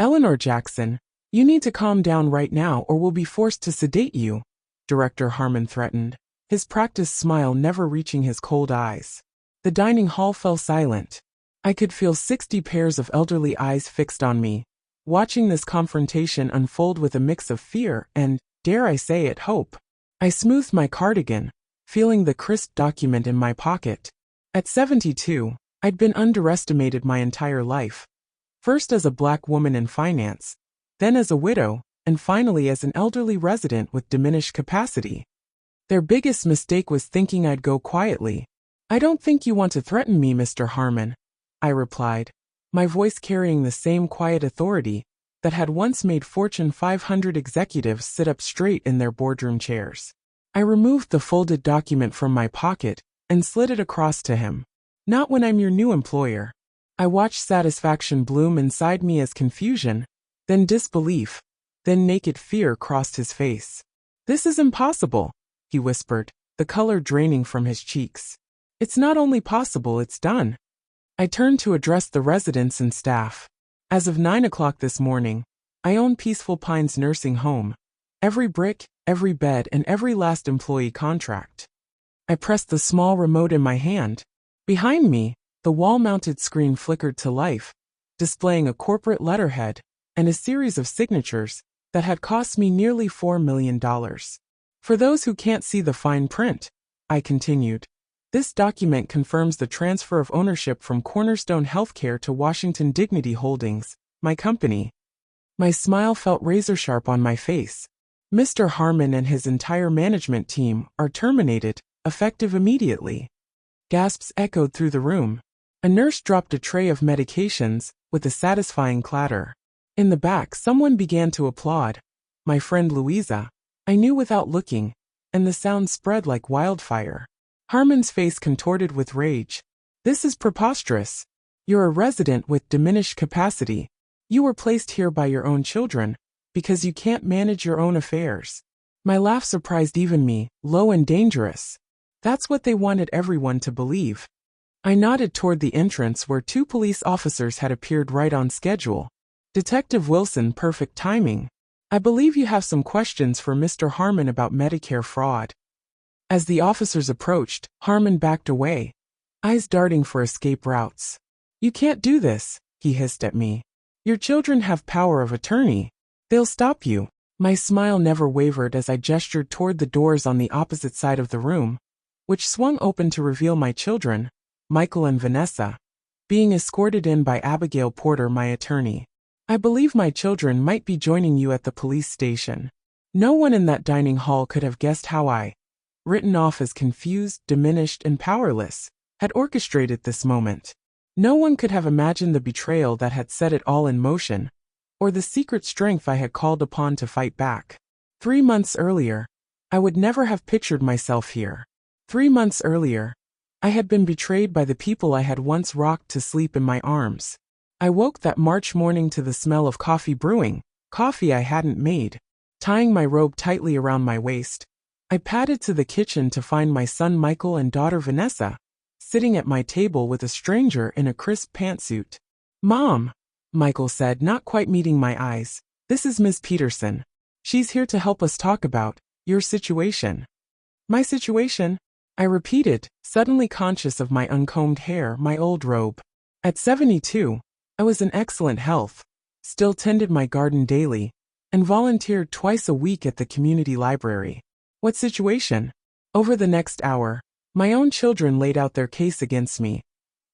Eleanor Jackson, you need to calm down right now or we'll be forced to sedate you, Director Harmon threatened, his practiced smile never reaching his cold eyes. The dining hall fell silent. I could feel 60 pairs of elderly eyes fixed on me, watching this confrontation unfold with a mix of fear and, dare I say it, hope. I smoothed my cardigan, feeling the crisp document in my pocket. At 72, I'd been underestimated my entire life. First as a black woman in finance, then as a widow, and finally as an elderly resident with diminished capacity. Their biggest mistake was thinking I'd go quietly. I don't think you want to threaten me, Mr. Harmon, I replied, my voice carrying the same quiet authority that had once made Fortune 500 executives sit up straight in their boardroom chairs. I removed the folded document from my pocket and slid it across to him. Not when I'm your new employer. I watched satisfaction bloom inside me as confusion, then disbelief, then naked fear crossed his face. This is impossible, he whispered, the color draining from his cheeks. It's not only possible, it's done. I turned to address the residents and staff. As of 9 o'clock this morning, I own Peaceful Pines Nursing Home. Every brick, every bed, and every last employee contract. I pressed the small remote in my hand. Behind me, the wall-mounted screen flickered to life, displaying a corporate letterhead and a series of signatures that had cost me nearly $4 million. For those who can't see the fine print, I continued, this document confirms the transfer of ownership from Cornerstone Healthcare to Washington Dignity Holdings, my company. My smile felt razor-sharp on my face. Mr. Harmon and his entire management team are terminated, effective immediately. Gasps echoed through the room. A nurse dropped a tray of medications with a satisfying clatter. In the back, someone began to applaud. My friend Louisa, I knew without looking, and the sound spread like wildfire. Harmon's face contorted with rage. This is preposterous. You're a resident with diminished capacity. You were placed here by your own children, because you can't manage your own affairs. My laugh surprised even me, low and dangerous. That's what they wanted everyone to believe. I nodded toward the entrance where 2 police officers had appeared right on schedule. Detective Wilson, perfect timing. I believe you have some questions for Mr. Harmon about Medicare fraud. As the officers approached, Harmon backed away, eyes darting for escape routes. You can't do this, he hissed at me. Your children have power of attorney. They'll stop you. My smile never wavered as I gestured toward the doors on the opposite side of the room, which swung open to reveal my children, Michael and Vanessa, being escorted in by Abigail Porter, my attorney. I believe my children might be joining you at the police station. No one in that dining hall could have guessed how I, written off as confused, diminished, and powerless, had orchestrated this moment. No one could have imagined the betrayal that had set it all in motion, or the secret strength I had called upon to fight back. 3 months earlier, I would never have pictured myself here. 3 months earlier, I had been betrayed by the people I had once rocked to sleep in my arms. I woke that March morning to the smell of coffee brewing, coffee I hadn't made. Tying my robe tightly around my waist, I padded to the kitchen to find my son Michael and daughter Vanessa, sitting at my table with a stranger in a crisp pantsuit. Mom, Michael said, not quite meeting my eyes, this is Ms. Peterson. She's here to help us talk about your situation. My situation? I repeated, suddenly conscious of my uncombed hair, my old robe. At 72, I was in excellent health, still tended my garden daily, and volunteered twice a week at the community library. What situation? Over the next hour, my own children laid out their case against me.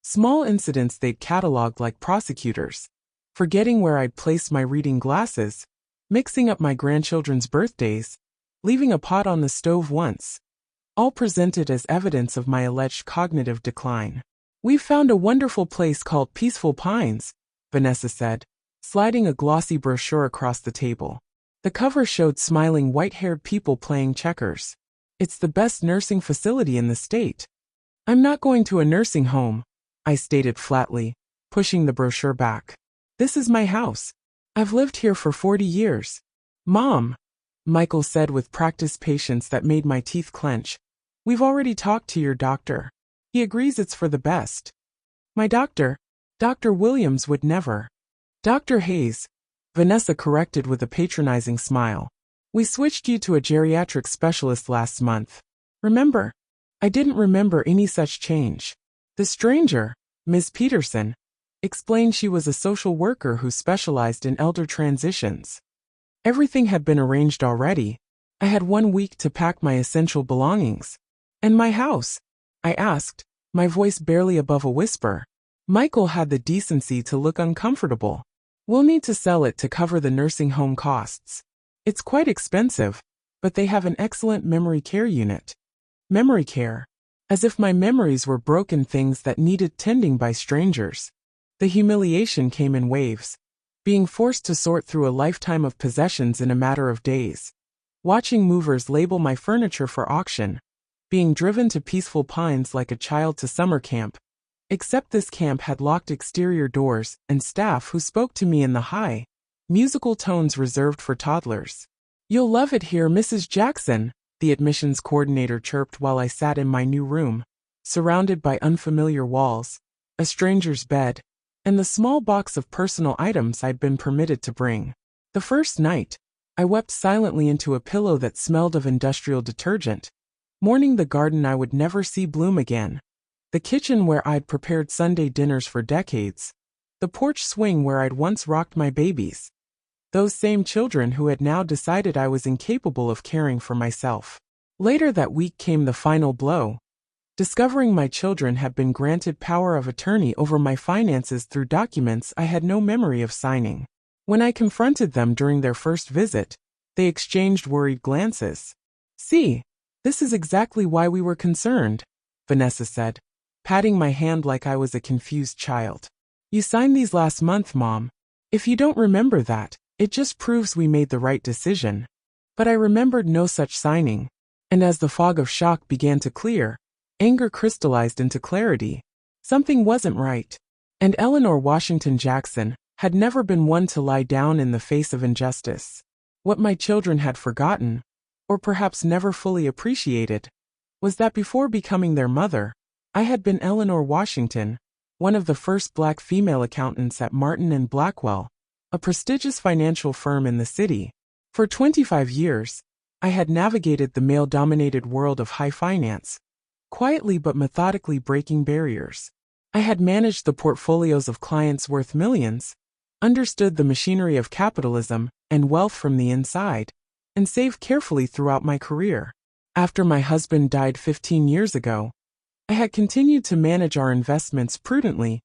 Small incidents they'd cataloged like prosecutors. Forgetting where I'd placed my reading glasses, mixing up my grandchildren's birthdays, leaving a pot on the stove once. All presented as evidence of my alleged cognitive decline. We've found a wonderful place called Peaceful Pines, Vanessa said, sliding a glossy brochure across the table. The cover showed smiling white-haired people playing checkers. It's the best nursing facility in the state. I'm not going to a nursing home, I stated flatly, pushing the brochure back. This is my house. I've lived here for 40 years. Mom, Michael said with practiced patience that made my teeth clench. We've already talked to your doctor. He agrees it's for the best. My doctor? Dr. Williams would never. Dr. Hayes, Vanessa corrected with a patronizing smile. We switched you to a geriatric specialist last month. Remember? I didn't remember any such change. The stranger, Ms. Peterson, explained she was a social worker who specialized in elder transitions. Everything had been arranged already. I had 1 week to pack my essential belongings. And my house? I asked, my voice barely above a whisper. Michael had the decency to look uncomfortable. We'll need to sell it to cover the nursing home costs. It's quite expensive, but they have an excellent memory care unit. Memory care. As if my memories were broken things that needed tending by strangers. The humiliation came in waves. Being forced to sort through a lifetime of possessions in a matter of days. Watching movers label my furniture for auction. Being driven to Peaceful Pines like a child to summer camp. Except this camp had locked exterior doors and staff who spoke to me in the high, musical tones reserved for toddlers. You'll love it here, Mrs. Jackson, the admissions coordinator chirped while I sat in my new room, surrounded by unfamiliar walls, a stranger's bed, and the small box of personal items I'd been permitted to bring. The first night, I wept silently into a pillow that smelled of industrial detergent, mourning the garden I would never see bloom again. The kitchen where I'd prepared Sunday dinners for decades. The porch swing where I'd once rocked my babies. Those same children who had now decided I was incapable of caring for myself. Later that week came the final blow. Discovering my children had been granted power of attorney over my finances through documents I had no memory of signing. When I confronted them during their first visit, they exchanged worried glances. See, this is exactly why we were concerned, Vanessa said, patting my hand like I was a confused child. You signed these last month, Mom. If you don't remember that, it just proves we made the right decision. But I remembered no such signing. And as the fog of shock began to clear, anger crystallized into clarity. Something wasn't right. And Eleanor Washington Jackson had never been one to lie down in the face of injustice. What my children had forgotten, or perhaps never fully appreciated, was that before becoming their mother, I had been Eleanor Washington, one of the first black female accountants at Martin & Blackwell, a prestigious financial firm in the city. For 25 years, I had navigated the male-dominated world of high finance, quietly but methodically breaking barriers. I had managed the portfolios of clients worth millions, understood the machinery of capitalism and wealth from the inside, and saved carefully throughout my career. After my husband died 15 years ago, I had continued to manage our investments prudently,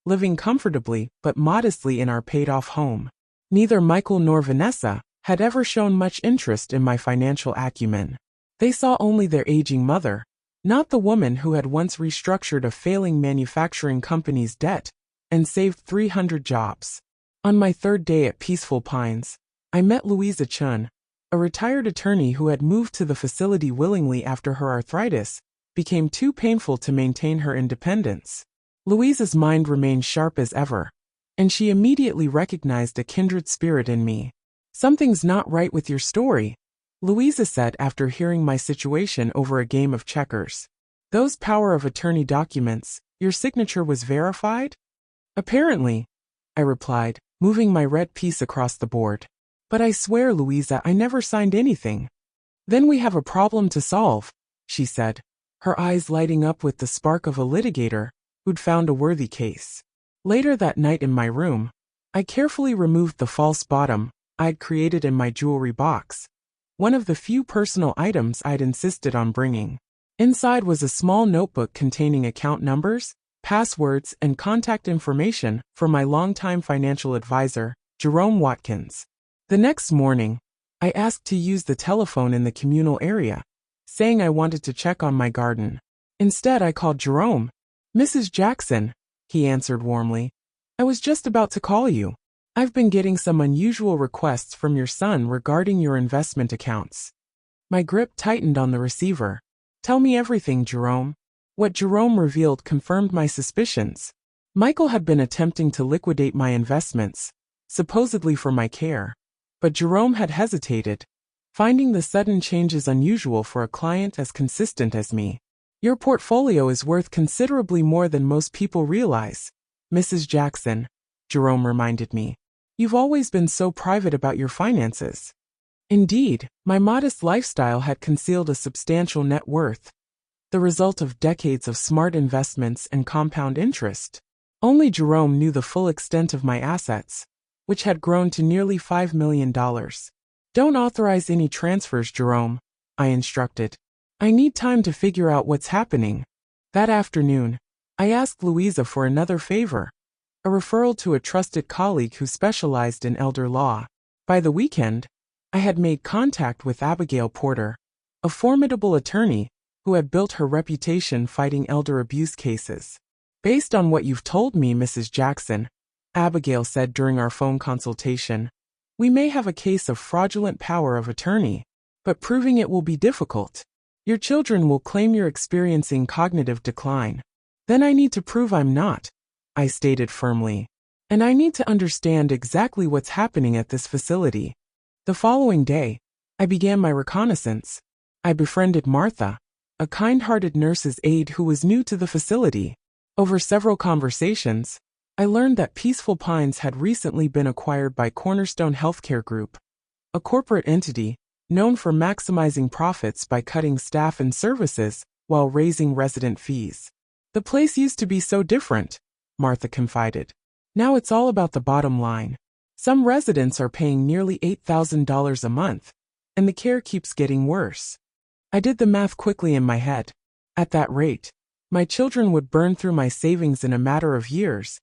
living comfortably but modestly in our paid-off home. Neither Michael nor Vanessa had ever shown much interest in my financial acumen. They saw only their aging mother, not the woman who had once restructured a failing manufacturing company's debt and saved 300 jobs. On my third day at Peaceful Pines, I met Louisa Chun, a retired attorney who had moved to the facility willingly after her arthritis became too painful to maintain her independence. Louisa's mind remained sharp as ever, and she immediately recognized a kindred spirit in me. Something's not right with your story, Louisa said after hearing my situation over a game of checkers. Those power of attorney documents, your signature was verified? Apparently, I replied, moving my red piece across the board. But I swear, Louisa, I never signed anything. Then we have a problem to solve, she said, her eyes lighting up with the spark of a litigator who'd found a worthy case. Later that night in my room, I carefully removed the false bottom I'd created in my jewelry box, one of the few personal items I'd insisted on bringing. Inside was a small notebook containing account numbers, passwords, and contact information for my longtime financial advisor, Jerome Watkins. The next morning, I asked to use the telephone in the communal area, saying I wanted to check on my garden. Instead, I called Jerome. Mrs. Jackson, he answered warmly. I was just about to call you. I've been getting some unusual requests from your son regarding your investment accounts. My grip tightened on the receiver. Tell me everything, Jerome. What Jerome revealed confirmed my suspicions. Michael had been attempting to liquidate my investments, supposedly for my care. But Jerome had hesitated, finding the sudden changes unusual for a client as consistent as me. Your portfolio is worth considerably more than most people realize, Mrs. Jackson, Jerome reminded me. You've always been so private about your finances. Indeed, my modest lifestyle had concealed a substantial net worth, the result of decades of smart investments and compound interest. Only Jerome knew the full extent of my assets, which had grown to nearly $5 million. Don't authorize any transfers, Jerome, I instructed. I need time to figure out what's happening. That afternoon, I asked Louisa for another favor, a referral to a trusted colleague who specialized in elder law. By the weekend, I had made contact with Abigail Porter, a formidable attorney who had built her reputation fighting elder abuse cases. Based on what you've told me, Mrs. Jackson, Abigail said during our phone consultation, we may have a case of fraudulent power of attorney, but proving it will be difficult. Your children will claim you're experiencing cognitive decline. Then I need to prove I'm not, I stated firmly. And I need to understand exactly what's happening at this facility. The following day, I began my reconnaissance. I befriended Martha, a kind-hearted nurse's aide who was new to the facility. Over several conversations, I learned that Peaceful Pines had recently been acquired by Cornerstone Healthcare Group, a corporate entity known for maximizing profits by cutting staff and services while raising resident fees. The place used to be so different, Martha confided. Now it's all about the bottom line. Some residents are paying nearly $8,000 a month, and the care keeps getting worse. I did the math quickly in my head. At that rate, my children would burn through my savings in a matter of years.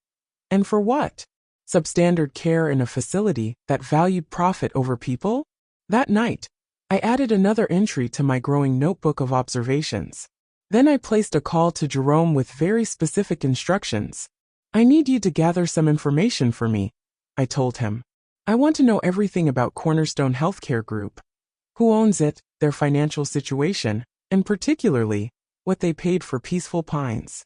And for what? Substandard care in a facility that valued profit over people? That night, I added another entry to my growing notebook of observations. Then I placed a call to Jerome with very specific instructions. I need you to gather some information for me, I told him. I want to know everything about Cornerstone Healthcare Group. Who owns it, their financial situation, and particularly, what they paid for Peaceful Pines.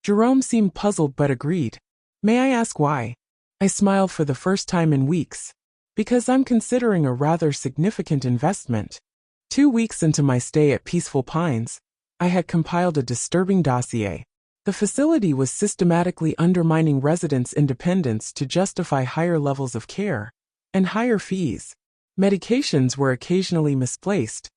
Jerome seemed puzzled but agreed. May I ask why? I smiled for the first time in weeks. Because I'm considering a rather significant investment. 2 weeks into my stay at Peaceful Pines, I had compiled a disturbing dossier. The facility was systematically undermining residents' independence to justify higher levels of care and higher fees. Medications were occasionally misplaced,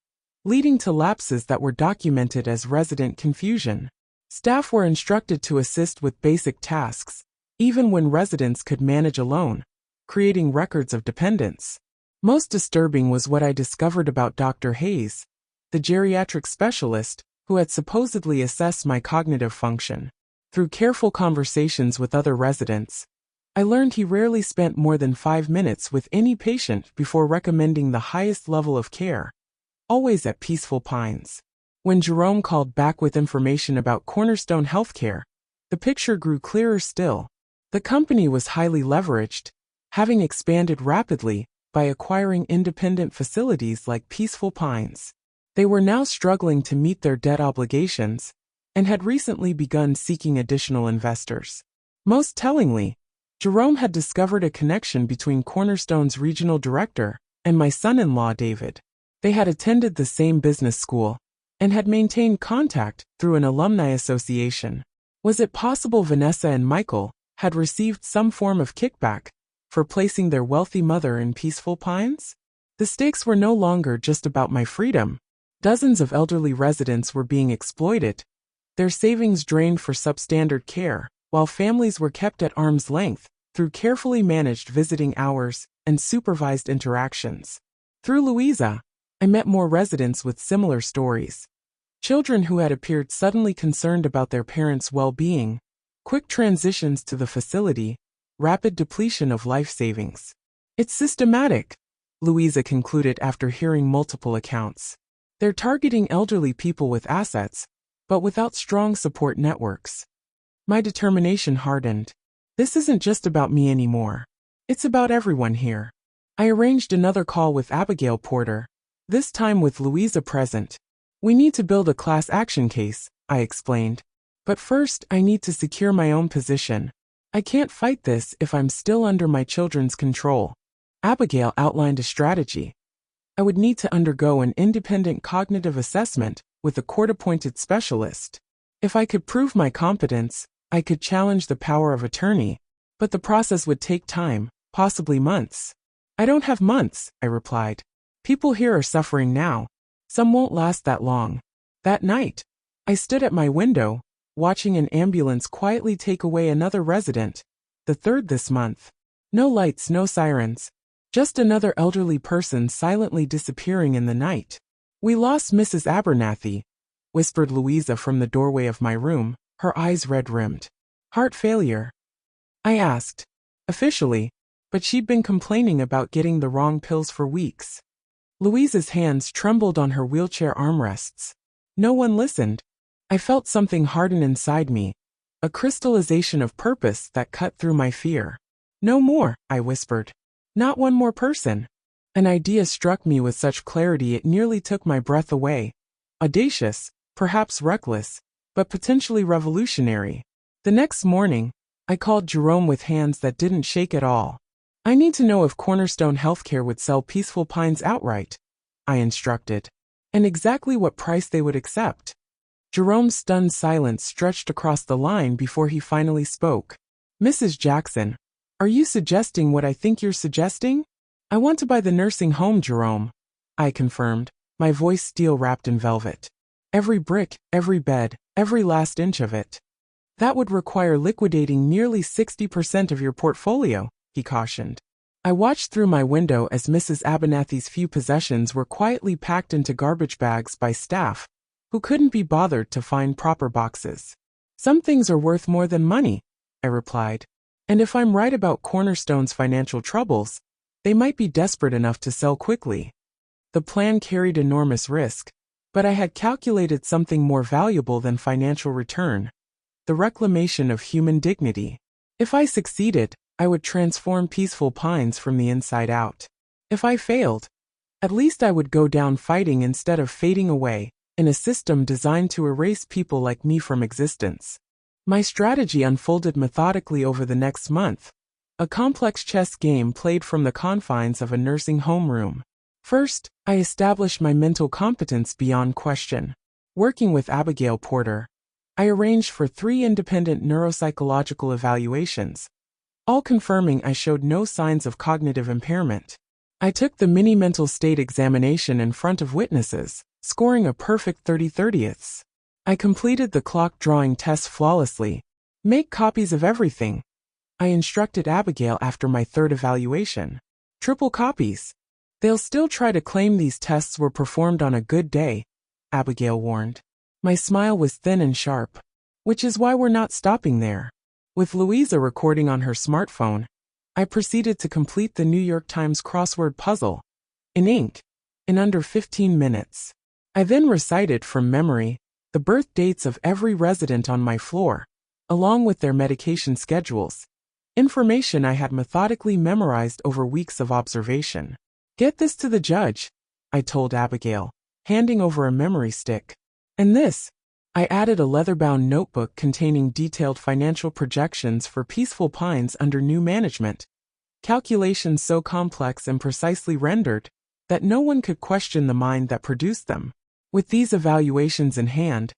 leading to lapses that were documented as resident confusion. Staff were instructed to assist with basic tasks, even when residents could manage alone, creating records of dependence. Most disturbing was what I discovered about Dr. Hayes, the geriatric specialist who had supposedly assessed my cognitive function. Through careful conversations with other residents, I learned he rarely spent more than 5 minutes with any patient before recommending the highest level of care, always at Peaceful Pines. When Jerome called back with information about Cornerstone Healthcare, the picture grew clearer still. The company was highly leveraged, having expanded rapidly by acquiring independent facilities like Peaceful Pines. They were now struggling to meet their debt obligations and had recently begun seeking additional investors. Most tellingly, Jerome had discovered a connection between Cornerstone's regional director and my son-in-law David. They had attended the same business school and had maintained contact through an alumni association. Was it possible Vanessa and Michael had received some form of kickback for placing their wealthy mother in Peaceful Pines? The stakes were no longer just about my freedom. Dozens of elderly residents were being exploited, their savings drained for substandard care, while families were kept at arm's length through carefully managed visiting hours and supervised interactions. Through Louisa, I met more residents with similar stories. Children who had appeared suddenly concerned about their parents' well-being, quick transitions to the facility, rapid depletion of life savings. It's systematic, Louisa concluded after hearing multiple accounts. They're targeting elderly people with assets, but without strong support networks. My determination hardened. This isn't just about me anymore. It's about everyone here. I arranged another call with Abigail Porter, this time with Louisa present. We need to build a class action case, I explained. But first, I need to secure my own position. I can't fight this if I'm still under my children's control. Abigail outlined a strategy. I would need to undergo an independent cognitive assessment with a court-appointed specialist. If I could prove my competence, I could challenge the power of attorney, but the process would take time, possibly months. I don't have months, I replied. People here are suffering now. Some won't last that long. That night, I stood at my window, watching an ambulance quietly take away another resident, the third this month. No lights, no sirens. Just another elderly person silently disappearing in the night. We lost Mrs. Abernathy, whispered Louisa from the doorway of my room, her eyes red-rimmed. Heart failure? I asked. Officially, but she'd been complaining about getting the wrong pills for weeks. Louisa's hands trembled on her wheelchair armrests. No one listened. I felt something harden inside me, a crystallization of purpose that cut through my fear. No more, I whispered. Not one more person. An idea struck me with such clarity it nearly took my breath away. Audacious, perhaps reckless, but potentially revolutionary. The next morning, I called Jerome with hands that didn't shake at all. I need to know if Cornerstone Healthcare would sell Peaceful Pines outright, I instructed, and exactly what price they would accept. Jerome's stunned silence stretched across the line before he finally spoke. Mrs. Jackson, are you suggesting what I think you're suggesting? I want to buy the nursing home, Jerome, I confirmed, my voice steel-wrapped in velvet. Every brick, every bed, every last inch of it. That would require liquidating nearly 60% of your portfolio, he cautioned. I watched through my window as Mrs. Abernathy's few possessions were quietly packed into garbage bags by staff, who couldn't be bothered to find proper boxes. Some things are worth more than money, I replied. And if I'm right about Cornerstone's financial troubles, they might be desperate enough to sell quickly. The plan carried enormous risk, but I had calculated something more valuable than financial return: the reclamation of human dignity. If I succeeded, I would transform Peaceful Pines from the inside out. If I failed, at least I would go down fighting instead of fading away, in a system designed to erase people like me from existence. My strategy unfolded methodically over the next month, a complex chess game played from the confines of a nursing home room. First, I established my mental competence beyond question. Working with Abigail Porter, I arranged for 3 independent neuropsychological evaluations, all confirming I showed no signs of cognitive impairment. I took the mini mental state examination in front of witnesses, scoring a perfect 30/30ths. I completed the clock drawing test flawlessly. Make copies of everything, I instructed Abigail after my 3rd evaluation. Triple copies. They'll still try to claim these tests were performed on a good day, Abigail warned. My smile was thin and sharp. Which is why we're not stopping there. With Louisa recording on her smartphone, I proceeded to complete the New York Times crossword puzzle, in ink, in under 15 minutes. I then recited from memory the birth dates of every resident on my floor, along with their medication schedules, information I had methodically memorized over weeks of observation. Get this to the judge, I told Abigail, handing over a memory stick. And this, I added a leather-bound notebook containing detailed financial projections for Peaceful Pines under new management, calculations so complex and precisely rendered that no one could question the mind that produced them. With these evaluations in hand,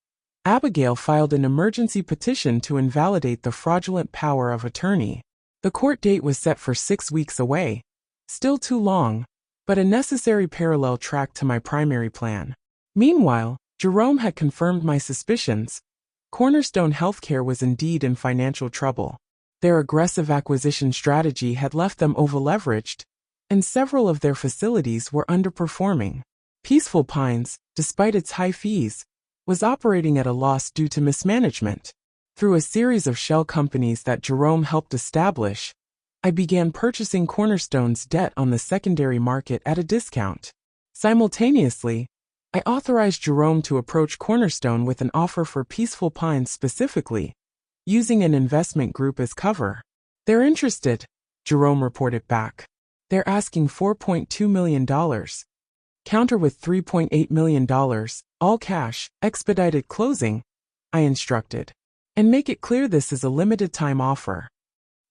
Abigail filed an emergency petition to invalidate the fraudulent power of attorney. The court date was set for 6 weeks away, still too long, but a necessary parallel track to my primary plan. Meanwhile, Jerome had confirmed my suspicions. Cornerstone Healthcare was indeed in financial trouble. Their aggressive acquisition strategy had left them over-leveraged, and several of their facilities were underperforming. Peaceful Pines, despite its high fees, was operating at a loss due to mismanagement. Through a series of shell companies that Jerome helped establish, I began purchasing Cornerstone's debt on the secondary market at a discount. Simultaneously, I authorized Jerome to approach Cornerstone with an offer for Peaceful Pines specifically, using an investment group as cover. They're interested, Jerome reported back. They're asking $4.2 million. Counter with $3.8 million, all cash, expedited closing, I instructed. And make it clear this is a limited-time offer.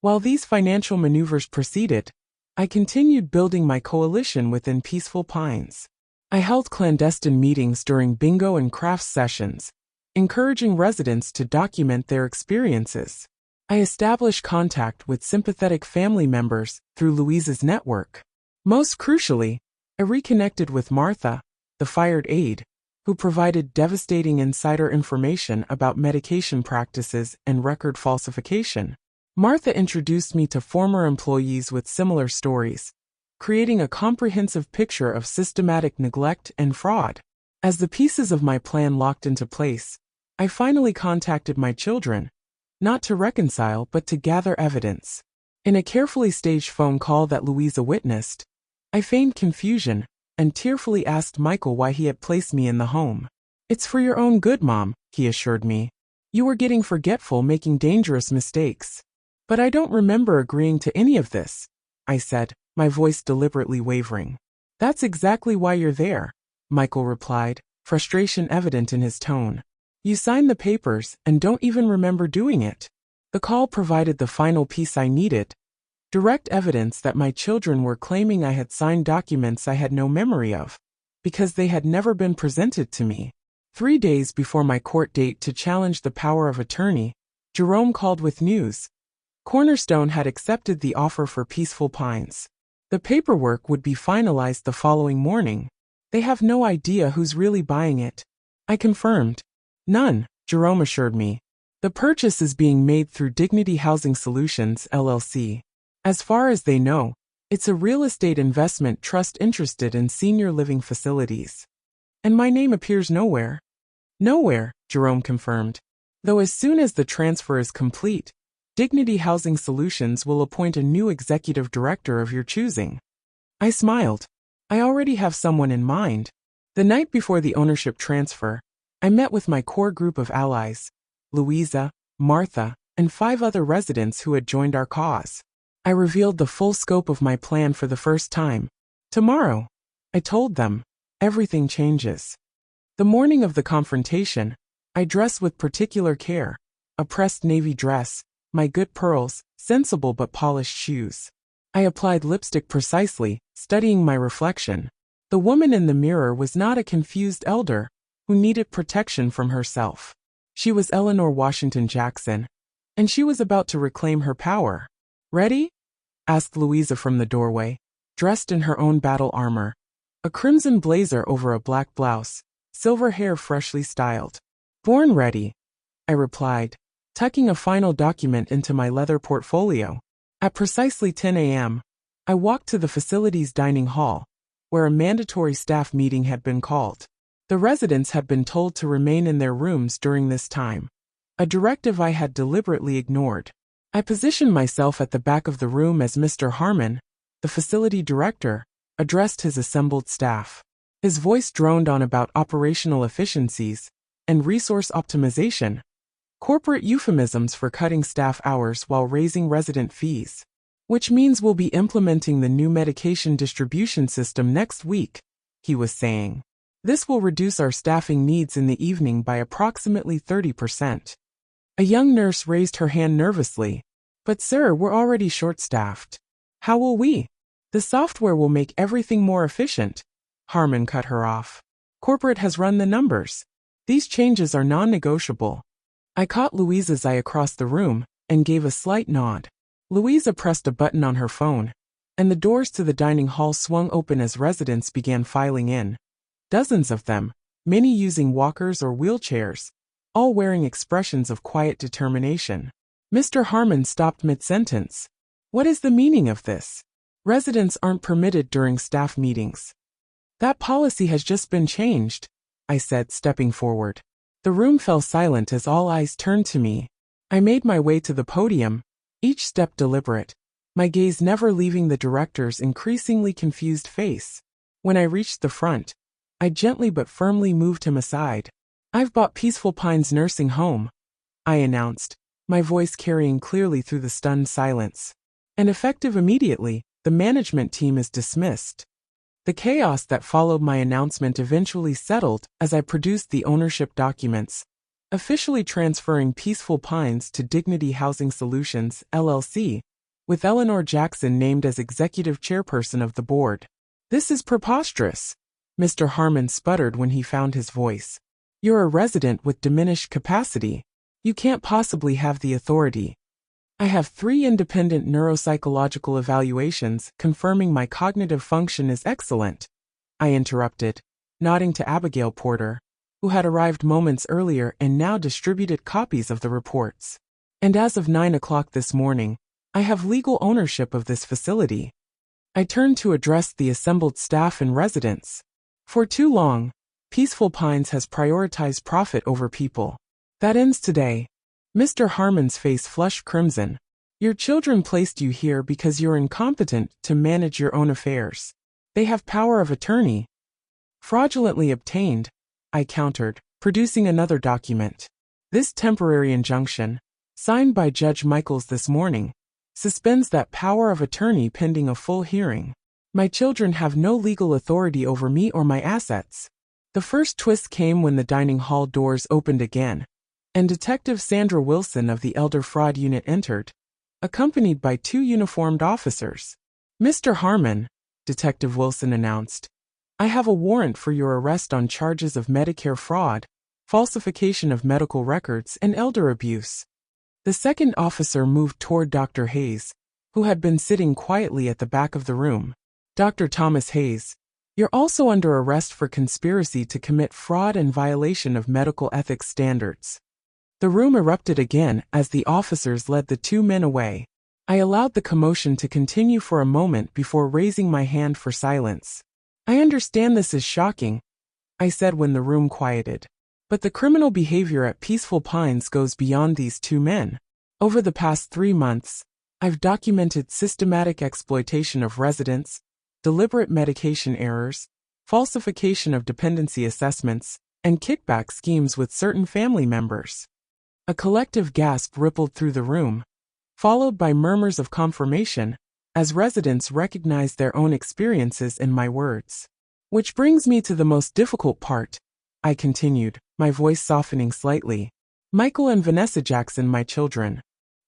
While these financial maneuvers proceeded, I continued building my coalition within Peaceful Pines. I held clandestine meetings during bingo and crafts sessions, encouraging residents to document their experiences. I established contact with sympathetic family members through Louisa's network. Most crucially, I reconnected with Martha, the fired aide, who provided devastating insider information about medication practices and record falsification. Martha introduced me to former employees with similar stories, creating a comprehensive picture of systematic neglect and fraud. As the pieces of my plan locked into place, I finally contacted my children, not to reconcile but to gather evidence. In a carefully staged phone call that Louisa witnessed, I feigned confusion and tearfully asked Michael why he had placed me in the home. "It's for your own good, Mom," he assured me. "You were getting forgetful, making dangerous mistakes." "But I don't remember agreeing to any of this," I said, my voice deliberately wavering. "That's exactly why you're there," Michael replied, frustration evident in his tone. "You signed the papers and don't even remember doing it." The call provided the final piece I needed: direct evidence that my children were claiming I had signed documents I had no memory of, because they had never been presented to me. 3 days before my court date to challenge the power of attorney, Jerome called with news. Cornerstone had accepted the offer for Peaceful Pines. The paperwork would be finalized the following morning. "They have no idea who's really buying it," I confirmed. "None," Jerome assured me. "The purchase is being made through Dignity Housing Solutions, LLC. As far as they know, it's a real estate investment trust interested in senior living facilities. And my name appears nowhere." "Nowhere," Jerome confirmed. "Though as soon as the transfer is complete, Dignity Housing Solutions will appoint a new executive director of your choosing." I smiled. "I already have someone in mind." The night before the ownership transfer, I met with my core group of allies, Louisa, Martha, and 5 other residents who had joined our cause. I revealed the full scope of my plan for the first time. "Tomorrow," I told them, "everything changes." The morning of the confrontation, I dressed with particular care: a pressed navy dress, my good pearls, sensible but polished shoes. I applied lipstick precisely, studying my reflection. The woman in the mirror was not a confused elder who needed protection from herself. She was Eleanor Washington Jackson, and she was about to reclaim her power. "Ready?" asked Louisa from the doorway, dressed in her own battle armor, a crimson blazer over a black blouse, silver hair freshly styled. "Born ready," I replied, tucking a final document into my leather portfolio. At precisely 10 a.m., I walked to the facility's dining hall, where a mandatory staff meeting had been called. The residents had been told to remain in their rooms during this time, a directive I had deliberately ignored. I positioned myself at the back of the room as Mr. Harmon, the facility director, addressed his assembled staff. His voice droned on about operational efficiencies and resource optimization, corporate euphemisms for cutting staff hours while raising resident fees. "Which means we'll be implementing the new medication distribution system next week," he was saying. "This will reduce our staffing needs in the evening by approximately 30%. A young nurse raised her hand nervously. "But sir, we're already short-staffed." "How will we?" "The software will make everything more efficient." Harmon cut her off. "Corporate has run the numbers. These changes are non-negotiable." I caught Louisa's eye across the room and gave a slight nod. Louisa pressed a button on her phone, and the doors to the dining hall swung open as residents began filing in. Dozens of them, many using walkers or wheelchairs, all wearing expressions of quiet determination. Mr. Harmon stopped mid-sentence. "What is the meaning of this? Residents aren't permitted during staff meetings." "That policy has just been changed," I said, stepping forward. The room fell silent as all eyes turned to me. I made my way to the podium, each step deliberate, my gaze never leaving the director's increasingly confused face. When I reached the front, I gently but firmly moved him aside. "I've bought Peaceful Pines Nursing Home," I announced, my voice carrying clearly through the stunned silence. "And effective immediately, the management team is dismissed." The chaos that followed my announcement eventually settled as I produced the ownership documents, officially transferring Peaceful Pines to Dignity Housing Solutions, LLC, with Eleanor Jackson named as executive chairperson of the board. "This is preposterous," Mr. Harmon sputtered when he found his voice. "You're a resident with diminished capacity. You can't possibly have the authority." I have 3 independent neuropsychological evaluations confirming my cognitive function is excellent, I interrupted, nodding to Abigail Porter, who had arrived moments earlier and now distributed copies of the reports. And as of 9 o'clock this morning, I have legal ownership of this facility. I turned to address the assembled staff and residents. For too long, Peaceful Pines has prioritized profit over people. That ends today. Mr. Harmon's face flushed crimson. Your children placed you here because you're incompetent to manage your own affairs. They have power of attorney. Fraudulently obtained, I countered, producing another document. This temporary injunction, signed by Judge Michaels this morning, suspends that power of attorney pending a full hearing. My children have no legal authority over me or my assets. The first twist came when the dining hall doors opened again, and Detective Sandra Wilson of the Elder Fraud Unit entered, accompanied by 2 uniformed officers. Mr. Harmon, Detective Wilson announced, I have a warrant for your arrest on charges of Medicare fraud, falsification of medical records, and elder abuse. The second officer moved toward Dr. Hayes, who had been sitting quietly at the back of the room. Dr. Thomas Hayes, you're also under arrest for conspiracy to commit fraud and violation of medical ethics standards. The room erupted again as the officers led the 2 men away. I allowed the commotion to continue for a moment before raising my hand for silence. I understand this is shocking, I said when the room quieted. But the criminal behavior at Peaceful Pines goes beyond these 2 men. Over the past 3 months, I've documented systematic exploitation of residents, deliberate medication errors, falsification of dependency assessments, and kickback schemes with certain family members. A collective gasp rippled through the room, followed by murmurs of confirmation, as residents recognized their own experiences in my words. Which brings me to the most difficult part, I continued, my voice softening slightly. Michael and Vanessa Jackson, my children.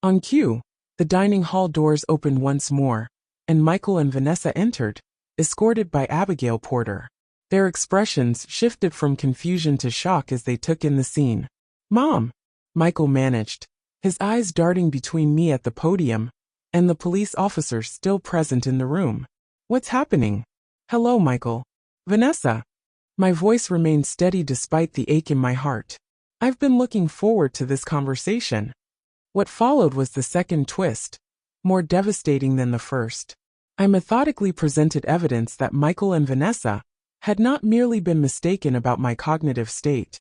On cue, the dining hall doors opened once more, and Michael and Vanessa entered, escorted by Abigail Porter. Their expressions shifted from confusion to shock as they took in the scene. Mom, Michael managed, his eyes darting between me at the podium and the police officers still present in the room. What's happening? Hello, Michael. Vanessa. My voice remained steady despite the ache in my heart. I've been looking forward to this conversation. What followed was the second twist, more devastating than the first. I methodically presented evidence that Michael and Vanessa had not merely been mistaken about my cognitive state.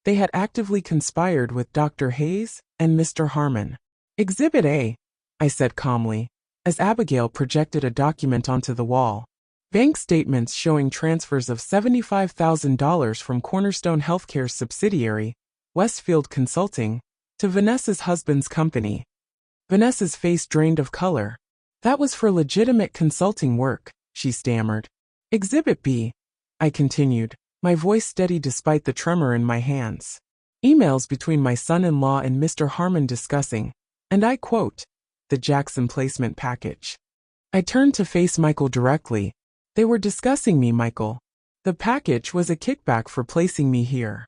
They had actively conspired with Dr. Hayes and Mr. Harmon. Exhibit A, I said calmly, as Abigail projected a document onto the wall. Bank statements showing transfers of $75,000 from Cornerstone Healthcare's subsidiary, Westfield Consulting, to Vanessa's husband's company. Vanessa's face drained of color. That was for legitimate consulting work, she stammered. Exhibit B, I continued, my voice steady despite the tremor in my hands. Emails between my son-in-law and Mr. Harmon discussing, and I quote, the Jackson placement package. I turned to face Michael directly. They were discussing me, Michael. The package was a kickback for placing me here.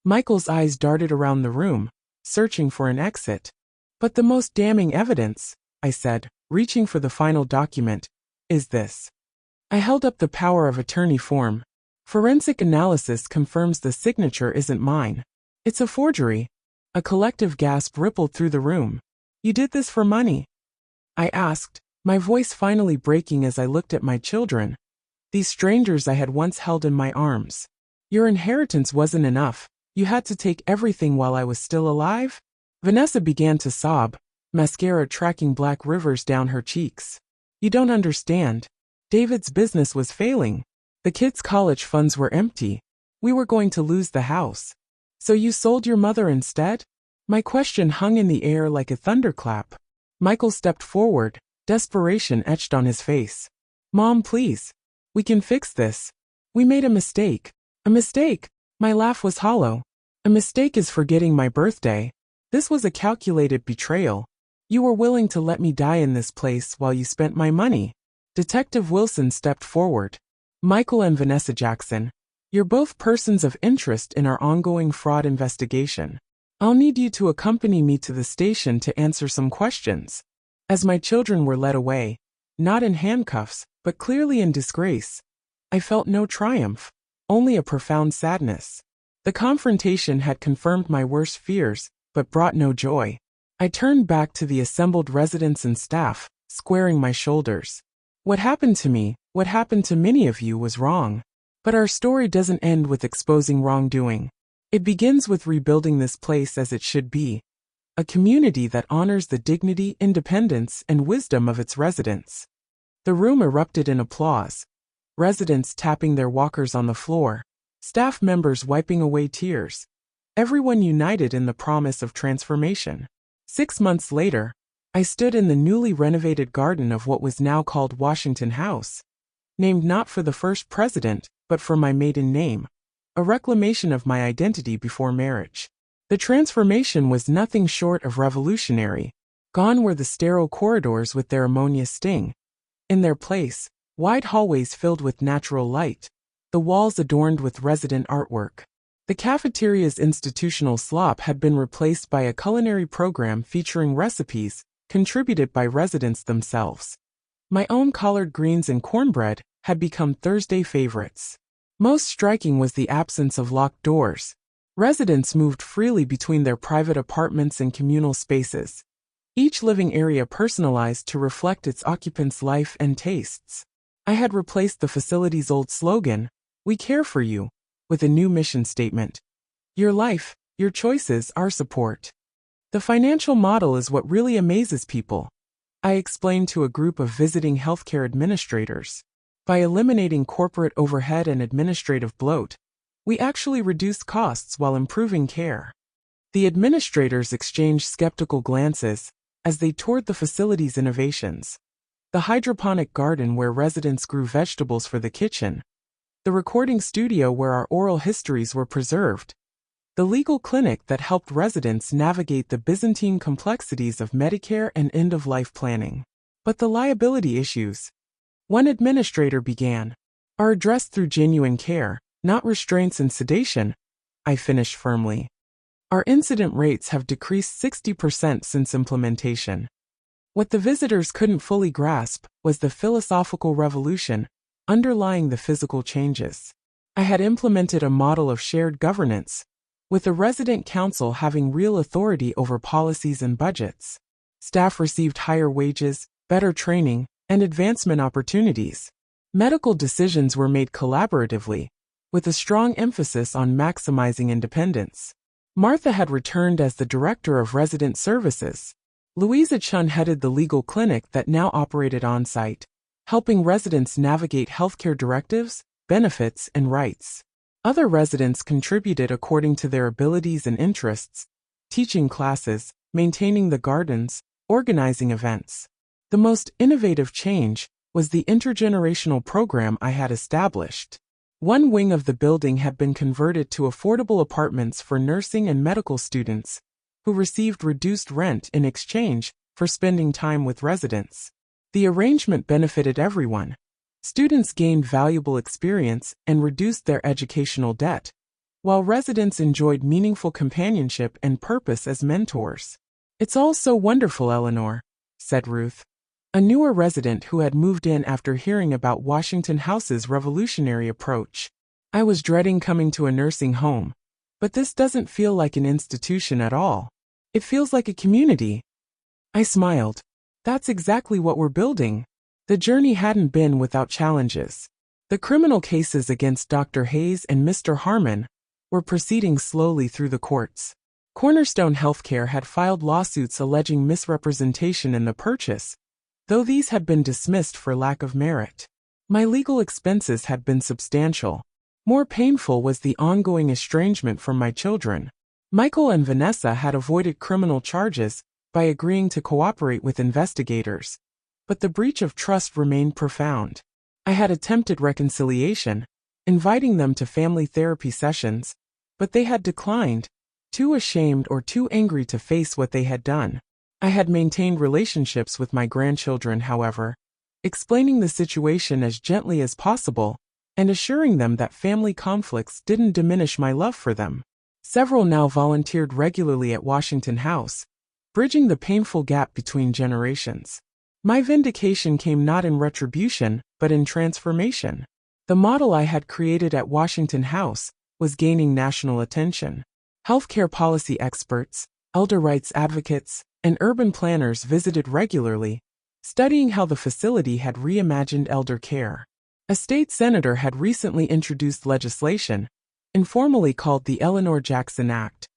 Michael's eyes darted around the room, searching for an exit. But the most damning evidence, I said, reaching for the final document, is this. I held up the power of attorney form. Forensic analysis confirms the signature isn't mine. It's a forgery. A collective gasp rippled through the room. You did this for money? I asked, my voice finally breaking as I looked at my children, these strangers I had once held in my arms. Your inheritance wasn't enough. You had to take everything while I was still alive? Vanessa began to sob, mascara tracking black rivers down her cheeks. You don't understand. David's business was failing. The kids' college funds were empty. We were going to lose the house. So you sold your mother instead? My question hung in the air like a thunderclap. Michael stepped forward, desperation etched on his face. Mom, please. We can fix this. We made a mistake. A mistake? My laugh was hollow. A mistake is forgetting my birthday. This was a calculated betrayal. You were willing to let me die in this place while you spent my money. Detective Wilson stepped forward. Michael and Vanessa Jackson, you're both persons of interest in our ongoing fraud investigation. I'll need you to accompany me to the station to answer some questions. As my children were led away, not in handcuffs, but clearly in disgrace, I felt no triumph, only a profound sadness. The confrontation had confirmed my worst fears, but brought no joy. I turned back to the assembled residents and staff, squaring my shoulders. What happened to me, what happened to many of you, was wrong. But our story doesn't end with exposing wrongdoing. It begins with rebuilding this place as it should be, a community that honors the dignity, independence, and wisdom of its residents. The room erupted in applause, residents tapping their walkers on the floor, staff members wiping away tears, everyone united in the promise of transformation. 6 months later, I stood in the newly renovated garden of what was now called Washington House, named not for the first president, but for my maiden name, a reclamation of my identity before marriage. The transformation was nothing short of revolutionary. Gone were the sterile corridors with their ammonia sting. In their place, wide hallways filled with natural light, the walls adorned with resident artwork. The cafeteria's institutional slop had been replaced by a culinary program featuring recipes contributed by residents themselves. My own collard greens and cornbread had become Thursday favorites. Most striking was the absence of locked doors. Residents moved freely between their private apartments and communal spaces, each living area personalized to reflect its occupants' life and tastes. I had replaced the facility's old slogan, "We care for you," with a new mission statement, "Your life, your choices, our support." The financial model is what really amazes people, I explained to a group of visiting healthcare administrators. By eliminating corporate overhead and administrative bloat, we actually reduced costs while improving care. The administrators exchanged skeptical glances as they toured the facility's innovations. The hydroponic garden where residents grew vegetables for the kitchen, the recording studio where our oral histories were preserved, the legal clinic that helped residents navigate the Byzantine complexities of Medicare and end-of-life planning. But the liability issues, one administrator began, are addressed through genuine care, not restraints and sedation, I finished firmly. Our incident rates have decreased 60% since implementation. What the visitors couldn't fully grasp was the philosophical revolution underlying the physical changes. I had implemented a model of shared governance, with the resident council having real authority over policies and budgets. Staff received higher wages, better training, and advancement opportunities. Medical decisions were made collaboratively, with a strong emphasis on maximizing independence. Martha had returned as the director of resident services. Louisa Chun headed the legal clinic that now operated on-site, helping residents navigate healthcare directives, benefits, and rights. Other residents contributed according to their abilities and interests, teaching classes, maintaining the gardens, organizing events. The most innovative change was the intergenerational program I had established. One wing of the building had been converted to affordable apartments for nursing and medical students, who received reduced rent in exchange for spending time with residents. The arrangement benefited everyone. Students gained valuable experience and reduced their educational debt, while residents enjoyed meaningful companionship and purpose as mentors. "It's all so wonderful, Eleanor," said Ruth, a newer resident who had moved in after hearing about Washington House's revolutionary approach. "I was dreading coming to a nursing home, but this doesn't feel like an institution at all. It feels like a community." I smiled. "That's exactly what we're building." The journey hadn't been without challenges. The criminal cases against Dr. Hayes and Mr. Harmon were proceeding slowly through the courts. Cornerstone Healthcare had filed lawsuits alleging misrepresentation in the purchase, though these had been dismissed for lack of merit. My legal expenses had been substantial. More painful was the ongoing estrangement from my children. Michael and Vanessa had avoided criminal charges by agreeing to cooperate with investigators, but the breach of trust remained profound. I had attempted reconciliation, inviting them to family therapy sessions, but they had declined, too ashamed or too angry to face what they had done. I had maintained relationships with my grandchildren, however, explaining the situation as gently as possible and assuring them that family conflicts didn't diminish my love for them. Several now volunteered regularly at Washington House, bridging the painful gap between generations. My vindication came not in retribution, but in transformation. The model I had created at Washington House was gaining national attention. Healthcare policy experts, elder rights advocates, and urban planners visited regularly, studying how the facility had reimagined elder care. A state senator had recently introduced legislation, informally called the Eleanor Jackson Act,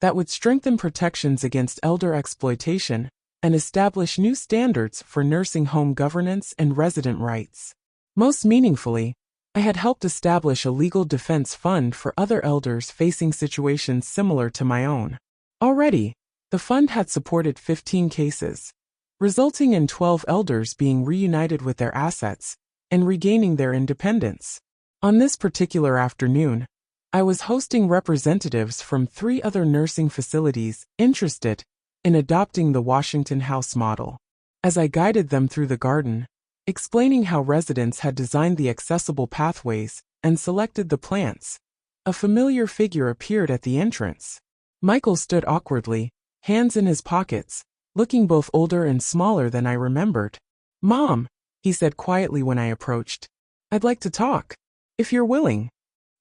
that would strengthen protections against elder exploitation and establish new standards for nursing home governance and resident rights. Most meaningfully, I had helped establish a legal defense fund for other elders facing situations similar to my own. Already, the fund had supported 15 cases, resulting in 12 elders being reunited with their assets and regaining their independence. On this particular afternoon, I was hosting representatives from 3 other nursing facilities interested in adopting the Washington House model. As I guided them through the garden, explaining how residents had designed the accessible pathways and selected the plants, a familiar figure appeared at the entrance. Michael stood awkwardly, hands in his pockets, looking both older and smaller than I remembered. "Mom," he said quietly when I approached, "I'd like to talk, if you're willing."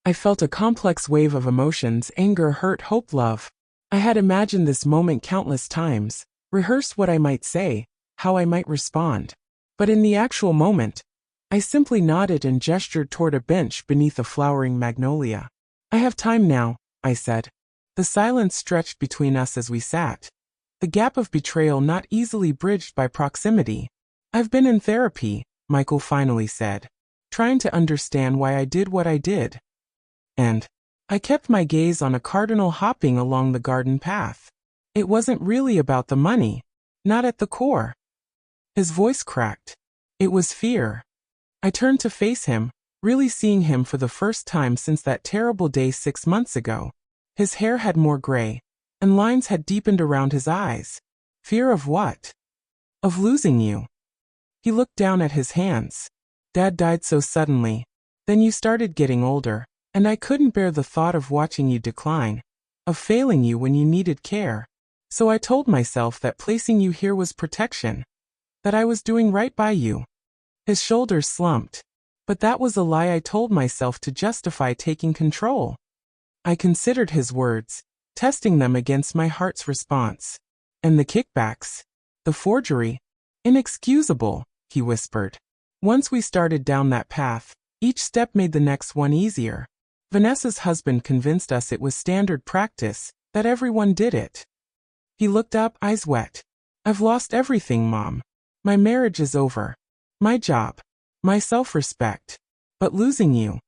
I felt a complex wave of emotions: anger, hurt, hope, love. I had imagined this moment countless times, rehearsed what I might say, how I might respond. But in the actual moment, I simply nodded and gestured toward a bench beneath a flowering magnolia. "I have time now," I said. The silence stretched between us as we sat, the gap of betrayal not easily bridged by proximity. "I've been in therapy," Michael finally said, "trying to understand why I did what I did." And I kept my gaze on a cardinal hopping along the garden path. It wasn't really about the money, not at the core. His voice cracked. It was fear. I turned to face him, really seeing him for the first time since that terrible day 6 months ago. His hair had more gray, and lines had deepened around his eyes. Fear of what? Of losing you. He looked down at his hands. "Dad died so suddenly. Then you started getting older, and I couldn't bear the thought of watching you decline, of failing you when you needed care. So I told myself that placing you here was protection, that I was doing right by you." His shoulders slumped. But that was a lie I told myself to justify taking control. I considered his words, testing them against my heart's response. "And the kickbacks? The forgery? Inexcusable," he whispered. Once we started down that path, each step made the next one easier. Vanessa's husband convinced us it was standard practice, that everyone did it. He looked up, eyes wet. "I've lost everything, Mom. My marriage is over. My job. My self-respect. But losing you."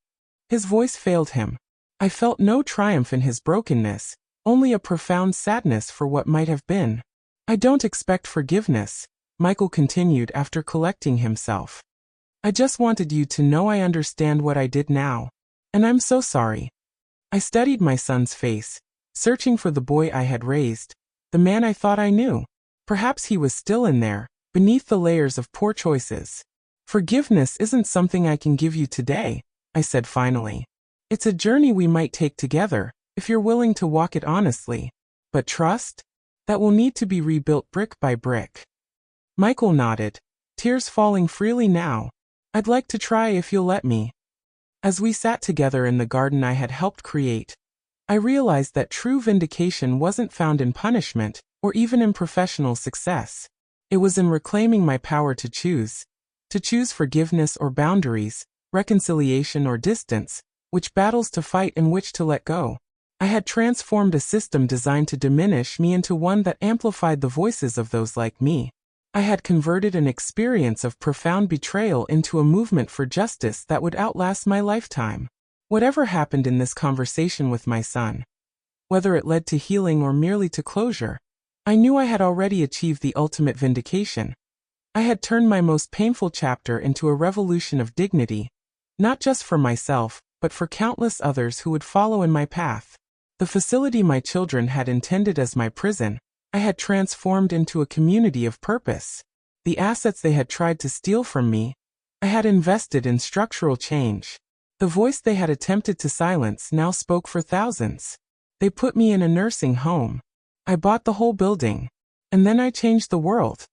His voice failed him. I felt no triumph in his brokenness, only a profound sadness for what might have been. "I don't expect forgiveness," Michael continued after collecting himself. "I just wanted you to know I understand what I did now. And I'm so sorry." I studied my son's face, searching for the boy I had raised, the man I thought I knew. Perhaps he was still in there, beneath the layers of poor choices. "Forgiveness isn't something I can give you today," I said finally. "It's a journey we might take together, if you're willing to walk it honestly. But trust? That will need to be rebuilt brick by brick." Michael nodded, tears falling freely now. "I'd like to try if you'll let me." As we sat together in the garden I had helped create, I realized that true vindication wasn't found in punishment, or even in professional success. It was in reclaiming my power to choose forgiveness or boundaries, reconciliation or distance, which battles to fight and which to let go. I had transformed a system designed to diminish me into one that amplified the voices of those like me. I had converted an experience of profound betrayal into a movement for justice that would outlast my lifetime. Whatever happened in this conversation with my son, whether it led to healing or merely to closure, I knew I had already achieved the ultimate vindication. I had turned my most painful chapter into a revolution of dignity, not just for myself, but for countless others who would follow in my path. The facility my children had intended as my prison, I had transformed into a community of purpose. The assets they had tried to steal from me, I had invested in structural change. The voice they had attempted to silence now spoke for thousands. They put me in a nursing home. I bought the whole building. And then I changed the world.